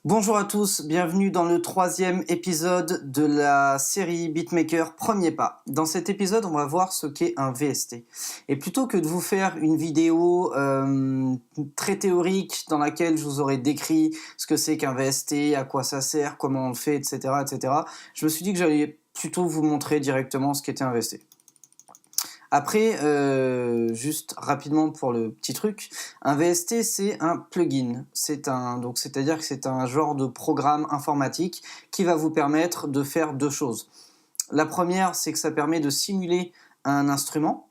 Bonjour à tous, bienvenue dans le 3e épisode de la série Beatmaker Premier Pas. Dans cet épisode, on va voir ce qu'est un VST. Et plutôt que de vous faire une vidéo très théorique dans laquelle je vous aurais décrit ce que c'est qu'un VST, à quoi ça sert, comment on le fait, etc., je me suis dit que j'allais plutôt vous montrer directement ce qu'était un VST. Après, juste rapidement pour le petit truc, un VST c'est un plugin, c'est-à-dire que c'est un genre de programme informatique qui va vous permettre de faire deux choses. La première, c'est que ça permet de simuler un instrument,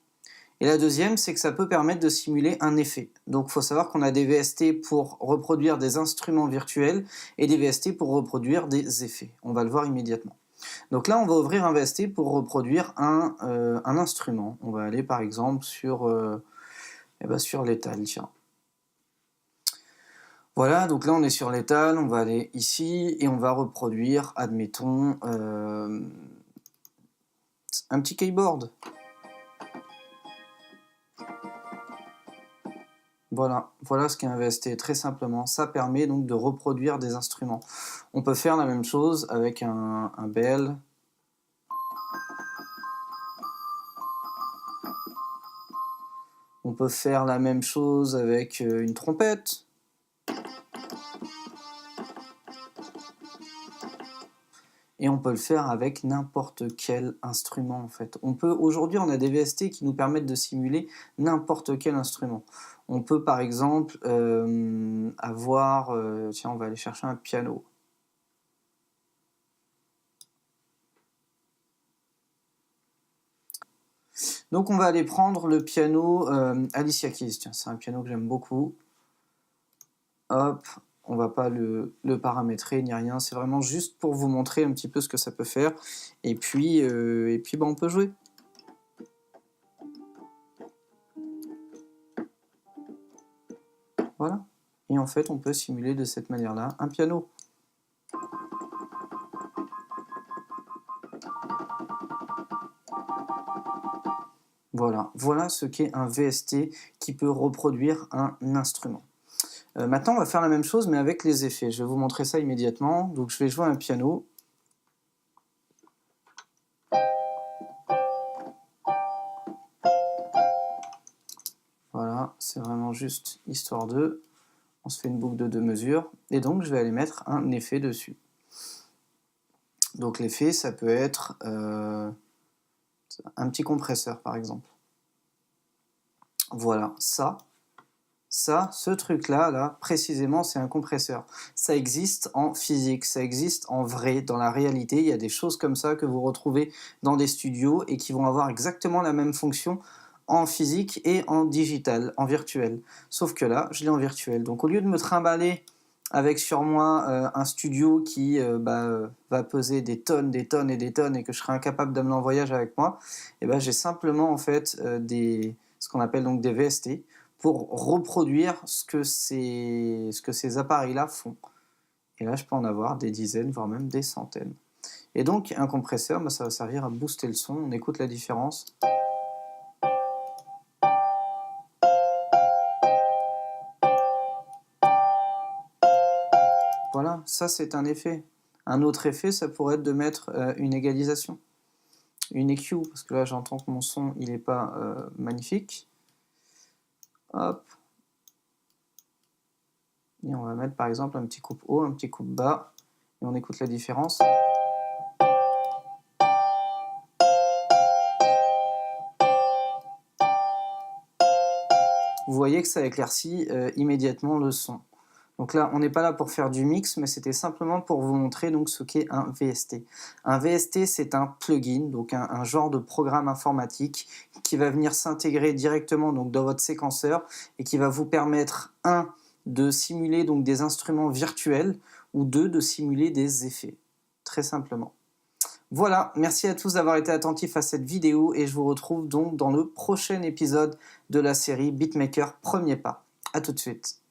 et la deuxième, c'est que ça peut permettre de simuler un effet. Donc il faut savoir qu'on a des VST pour reproduire des instruments virtuels et des VST pour reproduire des effets. On va le voir immédiatement. Donc là, on va ouvrir un VST pour reproduire un instrument. On va aller par exemple sur l'étal, tiens. Voilà, donc là on est sur l'étal, on va aller ici et on va reproduire, admettons, un petit keyboard. Voilà ce qu'est un VST, très simplement. Ça permet donc de reproduire des instruments. On peut faire la même chose avec un bell. On peut faire la même chose avec une trompette. Et on peut le faire avec n'importe quel instrument en fait. Aujourd'hui, on a des VST qui nous permettent de simuler n'importe quel instrument. On peut par exemple avoir, tiens, on va aller chercher un piano. Donc on va aller prendre le piano Alicia Keys, tiens, c'est un piano que j'aime beaucoup. Hop, on va pas le paramétrer ni rien, c'est vraiment juste pour vous montrer un petit peu ce que ça peut faire. Et puis on peut jouer. Voilà. Et en fait, on peut simuler de cette manière-là un piano. Voilà ce qu'est un VST qui peut reproduire un instrument. Maintenant, on va faire la même chose, mais avec les effets. Je vais vous montrer ça immédiatement. Donc, je vais jouer un piano. Voilà, c'est vraiment juste histoire de... On se fait une boucle de 2 mesures. Et donc, je vais aller mettre un effet dessus. Donc, l'effet, ça peut être un petit compresseur, par exemple. Voilà, ce truc-là, précisément, c'est un compresseur. Ça existe en physique, ça existe en vrai, dans la réalité. Il y a des choses comme ça que vous retrouvez dans des studios et qui vont avoir exactement la même fonction en physique et en digital, en virtuel. Sauf que là, je l'ai en virtuel. Donc au lieu de me trimballer avec sur moi un studio qui va peser des tonnes et des tonnes et que je serai incapable d'amener en voyage avec moi, j'ai simplement en fait ce qu'on appelle donc des VST, pour reproduire ce que ces appareils-là font. Et là, je peux en avoir des dizaines, voire même des centaines. Et donc, un compresseur, ça va servir à booster le son. On écoute la différence. Voilà, ça c'est un effet. Un autre effet, ça pourrait être de mettre une égalisation. Une EQ, parce que là, j'entends que mon son, il n'est pas magnifique. Hop. Et on va mettre par exemple un petit coupe haut, un petit coupe bas, et on écoute la différence. Vous voyez que ça éclaircit immédiatement le son. Donc là, on n'est pas là pour faire du mix, mais c'était simplement pour vous montrer donc ce qu'est un VST. Un VST, c'est un plugin, donc un genre de programme informatique qui va venir s'intégrer directement donc dans votre séquenceur et qui va vous permettre, de simuler donc des instruments virtuels, ou de simuler des effets, très simplement. Voilà, merci à tous d'avoir été attentifs à cette vidéo et je vous retrouve donc dans le prochain épisode de la série Beatmaker Premier Pas. A tout de suite.